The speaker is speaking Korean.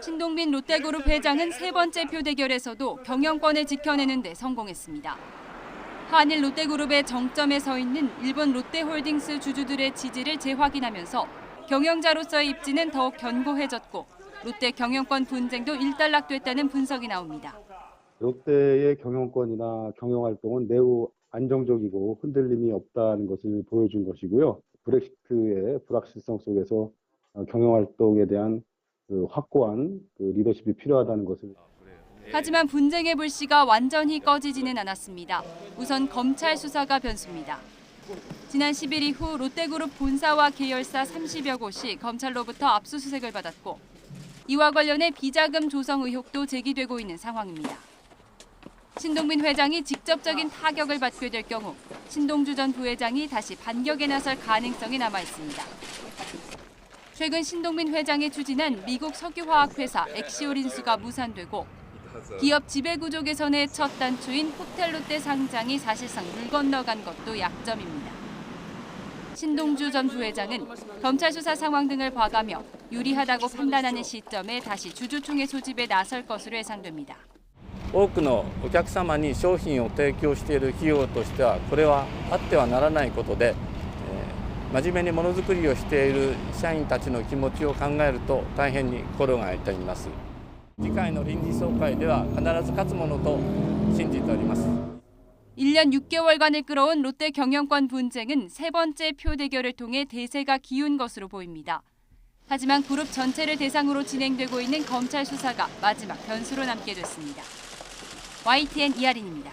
신동빈 롯데그룹 회장은 세 번째 표 대결에서도 경영권을 지켜내는 데 성공했습니다. 한일 롯데그룹의 정점에 서 있는 일본 롯데홀딩스 주주들의 지지를 재확인하면서 경영자로서의 입지는 더욱 견고해졌고 롯데 경영권 분쟁도 일단락됐다는 분석이 나옵니다. 롯데의 경영권이나 경영활동은 매우 안정적이고 흔들림이 없다는 것을 보여준 것이고요. 브렉시트의 불확실성 속에서 경영활동에 대한 확고한 리더십이 필요하다는 것을. 하지만 분쟁의 불씨가 완전히 꺼지지는 않았습니다. 우선 검찰 수사가 변수입니다. 지난 10일 이후 롯데그룹 본사와 계열사 30여 곳이 검찰로부터 압수수색을 받았고 이와 관련해 비자금 조성 의혹도 제기되고 있는 상황입니다. 신동빈 회장이 직접적인 타격을 받게 될 경우 신동주 전 부회장이 다시 반격에 나설 가능성이 남아 있습니다. 최근 신동빈 회장이 추진한 미국 석유화학회사 엑시올 인수가 무산되고 기업 지배구조 개선의 첫 단추인 호텔롯데 상장이 사실상 물 건너간 것도 약점입니다. 신동주 전 부회장은 검찰 수사 상황 등을 봐가며 유리하다고 판단하는 시점에 다시 주주총회 소집에 나설 것으로 예상됩니다. 多くのお客様に商品を提供している企業としてはこれはあってはならないことで、真面目にものづくりをしている社員たちの気持ちを考えると大変に心が痛みます。次回の臨時総会では必ず勝つものと信じております。 1년 6개월간을 끌어온 롯데 경영권 분쟁은 세 번째 표 대결을 통해 대세가 기운 것으로 보입니다. 하지만 그룹 전체를 대상으로 진행되고 있는 검찰 수사가 마지막 변수로 남게 됐습니다. YTN 이하린입니다.